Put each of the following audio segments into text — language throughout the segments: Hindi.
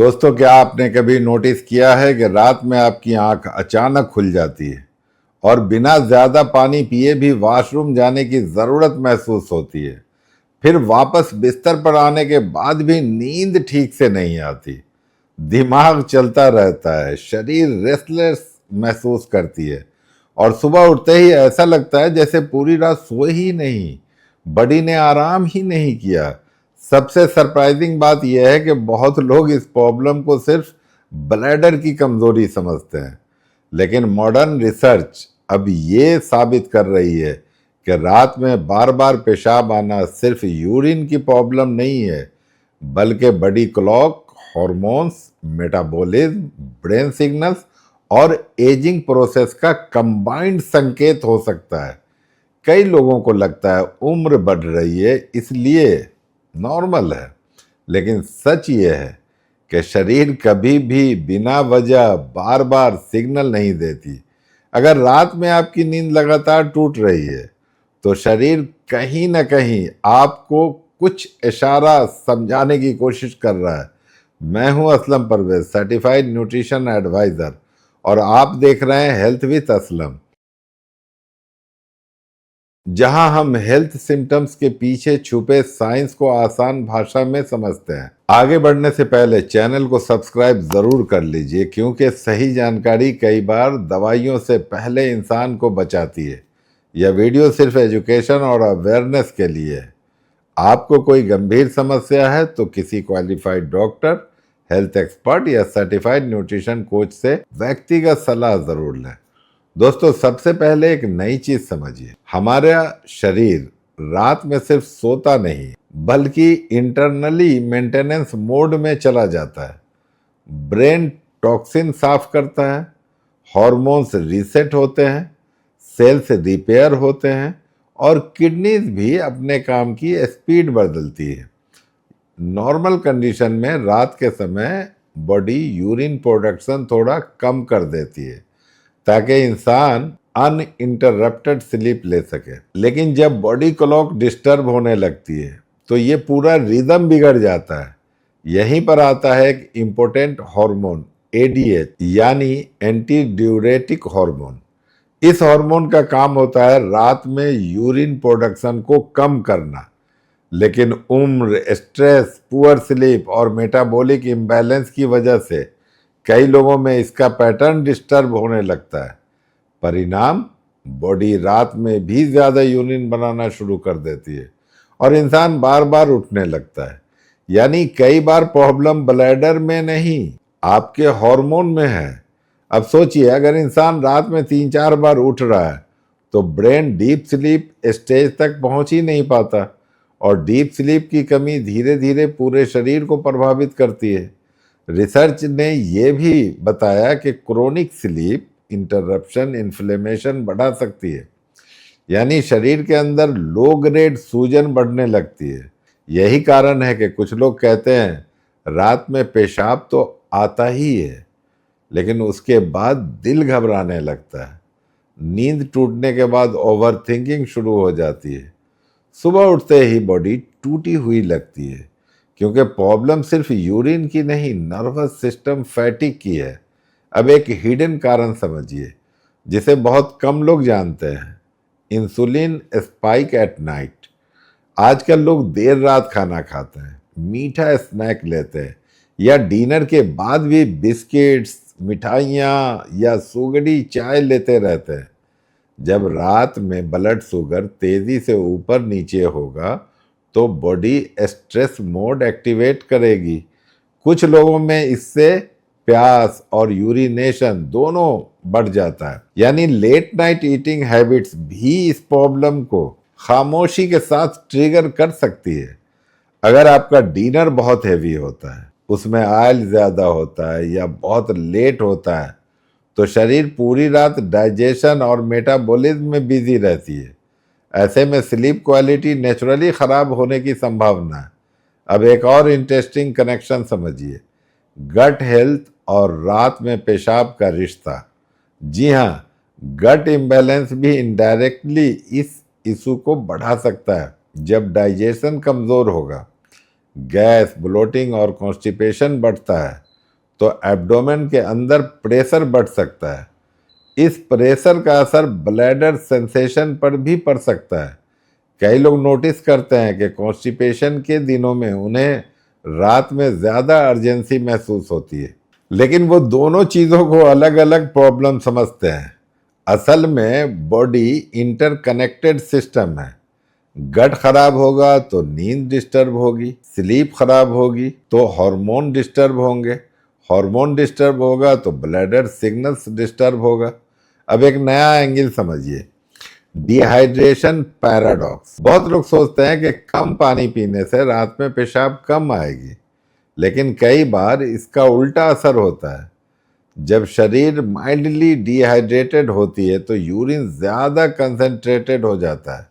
दोस्तों, क्या आपने कभी नोटिस किया है कि रात में आपकी आंख अचानक खुल जाती है और बिना ज्यादा पानी पिए भी वॉशरूम जाने की जरूरत महसूस होती है। फिर वापस बिस्तर पर आने के बाद भी नींद ठीक से नहीं आती। दिमाग चलता रहता है, शरीर रेस्टलेस महसूस करती है और सुबह उठते ही ऐसा लगता है जैसे पूरी रात सोए ही नहीं, बॉडी ने आराम ही नहीं किया। सबसे सरप्राइजिंग बात यह है कि बहुत लोग इस प्रॉब्लम को सिर्फ ब्लैडर की कमजोरी समझते हैं, लेकिन मॉडर्न रिसर्च अब ये साबित कर रही है कि रात में बार बार पेशाब आना सिर्फ यूरिन की प्रॉब्लम नहीं है, बल्कि body clock, hormones, metabolism, brain signals और एजिंग प्रोसेस का कंबाइंड संकेत हो सकता है। कई लोगों को लगता है उम्र बढ़ रही है इसलिए नॉर्मल है, लेकिन सच ये है कि शरीर कभी भी बिना वजह बार बार सिग्नल नहीं देती। अगर रात में आपकी नींद लगातार टूट रही है तो शरीर कहीं ना कहीं आपको कुछ इशारा समझाने की कोशिश कर रहा है। मैं हूं Aslam Parvez, certified nutrition advisor, और आप देख रहे हैं हेल्थ विद असलम, जहां हम हेल्थ सिम्टम्स के पीछे छुपे साइंस को आसान भाषा में समझते हैं। आगे बढ़ने से पहले चैनल को सब्सक्राइब जरूर कर लीजिए, क्योंकि सही जानकारी कई बार दवाइयों से पहले इंसान को बचाती है। यह वीडियो सिर्फ एजुकेशन और अवेयरनेस के लिए है। आपको कोई गंभीर समस्या है तो किसी क्वालिफाइड डॉक्टर, हेल्थ एक्सपर्ट या सर्टिफाइड न्यूट्रिशन कोच से व्यक्तिगत सलाह जरूर लें। दोस्तों, सबसे पहले एक नई चीज समझिए। हमारा शरीर रात में सिर्फ सोता नहीं, बल्कि इंटरनली मेंटेनेंस मोड में चला जाता है। ब्रेन टॉक्सिन साफ करता है, हॉर्मोन्स रीसेट होते हैं, सेल्स रिपेयर होते हैं और किडनीज भी अपने काम की स्पीड बदलती है। नॉर्मल कंडीशन में रात के समय बॉडी यूरिन प्रोडक्शन थोड़ा कम कर देती है ताकि इंसान अनइंटरप्टेड स्लीप ले सके। लेकिन जब बॉडी क्लॉक डिस्टर्ब होने लगती है तो ये पूरा रिदम बिगड़ जाता है। यहीं पर आता है एक इम्पोर्टेंट हार्मोन, एडीएच, यानी एंटी ड्यूरेटिक हार्मोन। इस हार्मोन का काम होता है रात में यूरिन प्रोडक्शन को कम करना, लेकिन उम्र, स्ट्रेस, पुअर स्लीप और मेटाबॉलिक इम्बैलेंस की वजह से कई लोगों में इसका पैटर्न डिस्टर्ब होने लगता है। परिणाम, बॉडी रात में भी ज्यादा यूरिन बनाना शुरू कर देती है और इंसान बार बार उठने लगता है। यानी कई बार प्रॉब्लम ब्लैडर में नहीं, आपके हार्मोन में है। अब सोचिए, अगर इंसान रात में 3-4 बार उठ रहा है तो ब्रेन डीप स्लीप स्टेज तक पहुंच ही नहीं पाता, और डीप स्लीप की कमी धीरे धीरे पूरे शरीर को प्रभावित करती है। रिसर्च ने यह भी बताया कि क्रोनिक स्लीप इंटररप्शन इन्फ्लेमेशन बढ़ा सकती है, यानी शरीर के अंदर लो ग्रेड सूजन बढ़ने लगती है। यही कारण है कि कुछ लोग कहते हैं रात में पेशाब तो आता ही है, लेकिन उसके बाद दिल घबराने लगता है। नींद टूटने के बाद ओवर थिंकिंग शुरू हो जाती है। सुबह उठते ही बॉडी टूटी हुई लगती है, क्योंकि प्रॉब्लम सिर्फ यूरिन की नहीं, नर्वस सिस्टम फैटिक की है। अब एक हिडन कारण समझिए, जिसे बहुत कम लोग जानते हैं, इंसुलिन स्पाइक एट नाइट। आजकल लोग देर रात खाना खाते हैं, मीठा स्नैक लेते हैं या डिनर के बाद भी बिस्किट्स, मिठाइयाँ या सुगड़ी चाय लेते रहते हैं। जब रात में ब्लड शुगर तेजी से ऊपर नीचे होगा तो बॉडी स्ट्रेस मोड एक्टिवेट करेगी। कुछ लोगों में इससे प्यास और यूरिनेशन दोनों बढ़ जाता है। यानी लेट नाइट ईटिंग हैबिट्स भी इस प्रॉब्लम को खामोशी के साथ ट्रिगर कर सकती है। अगर आपका डिनर बहुत हैवी होता है, उसमें ऑयल ज़्यादा होता है या बहुत लेट होता है, तो शरीर पूरी रात डाइजेशन और मेटाबॉलिज्म में बिजी रहती है। ऐसे में स्लीप क्वालिटी नेचुरली ख़राब होने की संभावना है। अब एक और इंटरेस्टिंग कनेक्शन समझिए, गट हेल्थ और रात में पेशाब का रिश्ता। जी हाँ, गट इम्बैलेंस भी इनडायरेक्टली इस इशू को बढ़ा सकता है। जब डाइजेशन कमज़ोर होगा, गैस, ब्लोटिंग और कॉन्स्टिपेशन बढ़ता है, तो एब्डोमेन के अंदर प्रेशर बढ़ सकता है। इस प्रेशर का असर ब्लैडर सेंसेशन पर भी पड़ सकता है। कई लोग नोटिस करते हैं कि कॉन्स्टिपेशन के दिनों में उन्हें रात में ज़्यादा अर्जेंसी महसूस होती है, लेकिन वो दोनों चीज़ों को अलग अलग प्रॉब्लम समझते हैं। असल में बॉडी इंटरकनेक्टेड सिस्टम है। गट खराब होगा तो नींद डिस्टर्ब होगी, स्लीप खराब होगी तो हार्मोन डिस्टर्ब होंगे, हार्मोन डिस्टर्ब होगा तो ब्लैडर सिग्नल्स डिस्टर्ब होगा। अब एक नया एंगल समझिए, डिहाइड्रेशन पैराडॉक्स। बहुत लोग सोचते हैं कि कम पानी पीने से रात में पेशाब कम आएगी, लेकिन कई बार इसका उल्टा असर होता है। जब शरीर माइल्डली डिहाइड्रेटेड होती है तो यूरिन ज़्यादा कंसंट्रेटेड हो जाता है।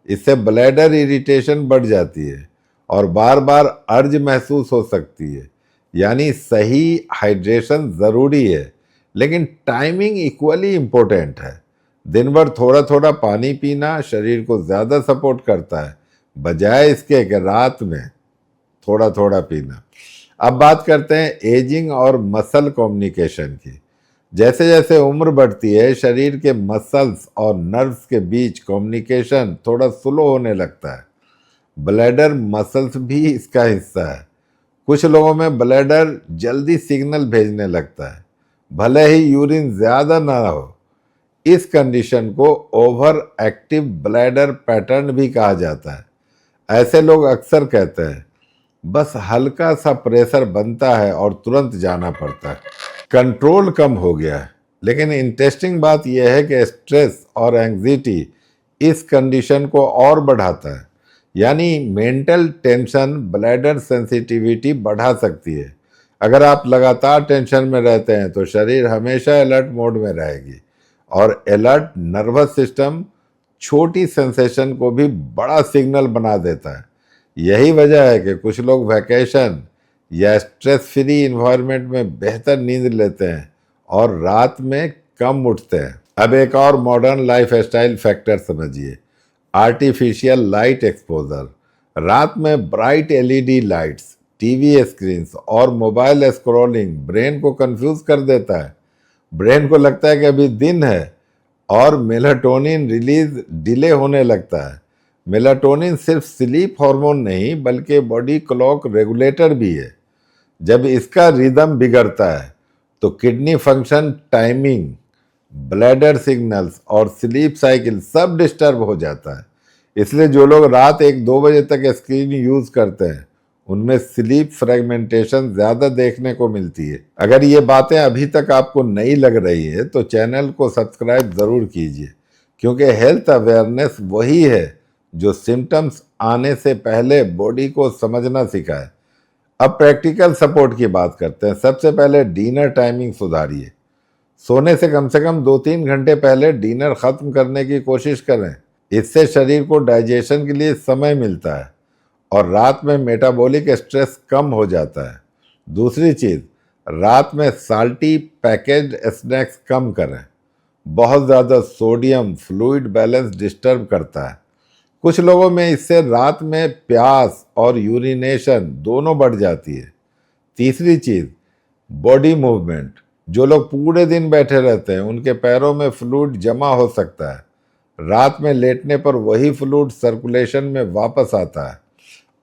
इससे ब्लैडर इरिटेशन बढ़ जाती है और बार बार अर्ज महसूस हो सकती है। यानी सही हाइड्रेशन ज़रूरी है, लेकिन टाइमिंग इक्वली इम्पोर्टेंट है। दिन भर थोड़ा थोड़ा पानी पीना शरीर को ज़्यादा सपोर्ट करता है, बजाय इसके कि रात में थोड़ा थोड़ा पीना। अब बात करते हैं एजिंग और मसल कम्युनिकेशन की। जैसे जैसे उम्र बढ़ती है, शरीर के मसल्स और नर्व्स के बीच कम्युनिकेशन थोड़ा स्लो होने लगता है। ब्लैडर मसल्स भी इसका हिस्सा है। कुछ लोगों में ब्लैडर जल्दी सिग्नल भेजने लगता है, भले ही यूरिन ज़्यादा ना हो। इस कंडीशन को ओवर एक्टिव ब्लैडर पैटर्न भी कहा जाता है। ऐसे लोग अक्सर कहते हैं बस हल्का सा प्रेशर बनता है और तुरंत जाना पड़ता है, कंट्रोल कम हो गया है। लेकिन इंटरेस्टिंग बात यह है कि स्ट्रेस और एंग्जाइटी इस कंडीशन को और बढ़ाता है। यानी मेंटल टेंशन ब्लैडर सेंसिटिविटी बढ़ा सकती है। अगर आप लगातार टेंशन में रहते हैं तो शरीर हमेशा अलर्ट मोड में रहेगी, और अलर्ट नर्वस सिस्टम छोटी सेंसेशन को भी बड़ा सिग्नल बना देता है। यही वजह है कि कुछ लोग वैकेशन या स्ट्रेस फ्री इन्वायरमेंट में बेहतर नींद लेते हैं और रात में कम उठते हैं। अब एक और मॉडर्न लाइफ स्टाइल फैक्टर समझिए, आर्टिफिशियल लाइट एक्सपोजर। रात में bright LED lights, TV screens और मोबाइल स्क्रॉलिंग ब्रेन को कंफ्यूज कर देता है। ब्रेन को लगता है कि अभी दिन है और मेलाटोनिन रिलीज डिले होने लगता है। मेलाटोनिन सिर्फ स्लीप हार्मोन नहीं बल्कि बॉडी क्लॉक रेगुलेटर भी है। जब इसका रिदम बिगड़ता है तो kidney function, timing, bladder signals और स्लीप साइकिल सब डिस्टर्ब हो जाता है। इसलिए जो लोग रात 1-2 बजे तक स्क्रीन यूज करते हैं उनमें स्लीप फ्रेगमेंटेशन ज़्यादा देखने को मिलती है। अगर ये बातें अभी तक आपको नई लग रही है तो चैनल को सब्सक्राइब ज़रूर कीजिए, क्योंकि हेल्थ अवेयरनेस वही है जो सिम्टम्स आने से पहले बॉडी को समझना सिखाए। अब प्रैक्टिकल सपोर्ट की बात करते हैं। सबसे पहले डिनर टाइमिंग सुधारिए। सोने से कम 2-3 घंटे पहले डिनर ख़त्म करने की कोशिश करें। इससे शरीर को डाइजेशन के लिए समय मिलता है और रात में मेटाबॉलिक स्ट्रेस कम हो जाता है। दूसरी चीज़, रात में साल्टी पैकेज्ड स्नैक्स कम करें। बहुत ज़्यादा सोडियम फ्लूइड बैलेंस डिस्टर्ब करता है। कुछ लोगों में इससे रात में प्यास और यूरिनेशन दोनों बढ़ जाती है। तीसरी चीज़, बॉडी मूवमेंट। जो लोग पूरे दिन बैठे रहते हैं उनके पैरों में फ्लूइड जमा हो सकता है। रात में लेटने पर वही फ्लूइड सर्कुलेशन में वापस आता है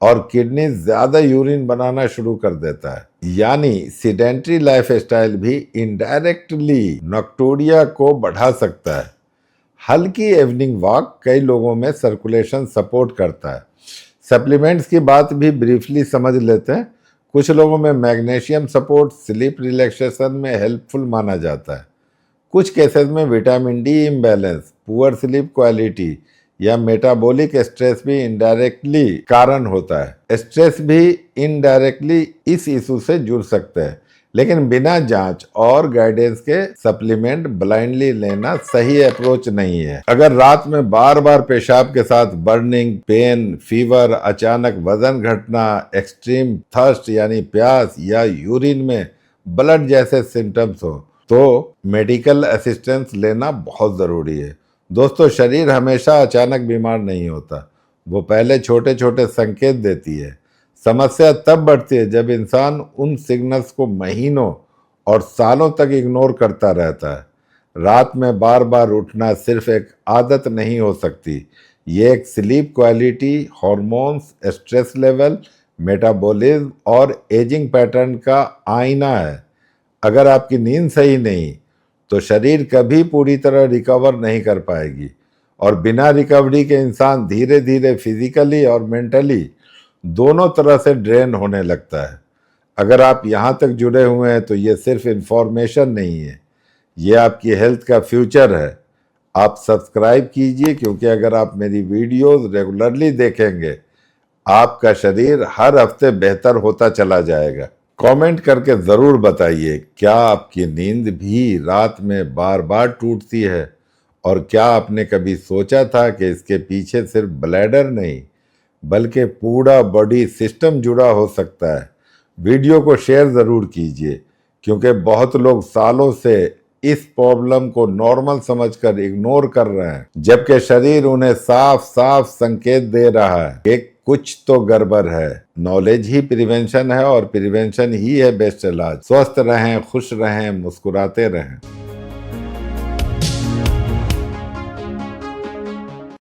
और किडनी ज़्यादा यूरिन बनाना शुरू कर देता है। यानी सीडेंट्री लाइफस्टाइल भी इनडायरेक्टली नॉक्टूरिया को बढ़ा सकता है। हल्की इवनिंग वॉक कई लोगों में सर्कुलेशन सपोर्ट करता है। सप्लीमेंट्स की बात भी ब्रीफली समझ लेते हैं। कुछ लोगों में मैग्नीशियम सपोर्ट स्लीप रिलैक्सेशन में हेल्पफुल माना जाता है। कुछ केसेस में vitamin D imbalance, poor sleep quality या मेटाबॉलिक स्ट्रेस भी इनडायरेक्टली कारण होता है। स्ट्रेस भी इनडायरेक्टली इस इशू से जुड़ सकते हैं, लेकिन बिना जांच और गाइडेंस के सप्लीमेंट ब्लाइंडली लेना सही अप्रोच नहीं है। अगर रात में बार बार पेशाब के साथ बर्निंग, पेन, फीवर, अचानक वजन घटना, एक्सट्रीम थर्स्ट यानी प्यास या यूरिन में ब्लड जैसे सिम्टम्स हो तो मेडिकल असिस्टेंस लेना बहुत ज़रूरी है। दोस्तों, शरीर हमेशा अचानक बीमार नहीं होता, वो पहले छोटे छोटे संकेत देती है। समस्या तब बढ़ती है जब इंसान उन सिग्नल्स को महीनों और सालों तक इग्नोर करता रहता है। रात में बार बार उठना सिर्फ एक आदत नहीं हो सकती, ये एक sleep quality, hormones, stress level, metabolism और एजिंग पैटर्न का आईना है। अगर आपकी नींद सही नहीं तो शरीर कभी पूरी तरह रिकवर नहीं कर पाएगी, और बिना रिकवरी के इंसान धीरे धीरे फिजिकली और मेंटली दोनों तरह से ड्रेन होने लगता है। अगर आप यहाँ तक जुड़े हुए हैं तो ये सिर्फ इंफॉर्मेशन नहीं है, ये आपकी हेल्थ का फ्यूचर है। आप सब्सक्राइब कीजिए, क्योंकि अगर आप मेरी वीडियोस रेगुलरली देखेंगे आपका शरीर हर हफ्ते बेहतर होता चला जाएगा। कमेंट करके ज़रूर बताइए, क्या आपकी नींद भी रात में बार बार टूटती है, और क्या आपने कभी सोचा था कि इसके पीछे सिर्फ ब्लैडर नहीं बल्कि पूरा बॉडी सिस्टम जुड़ा हो सकता है। वीडियो को शेयर ज़रूर कीजिए, क्योंकि बहुत लोग सालों से इस प्रॉब्लम को नॉर्मल समझकर इग्नोर कर रहे हैं, जबकि शरीर उन्हें साफ साफ संकेत दे रहा है कि कुछ तो गड़बड़ है। नॉलेज ही प्रिवेंशन है, और प्रिवेंशन ही है बेस्ट इलाज। स्वस्थ रहें, खुश रहें, मुस्कुराते रहें।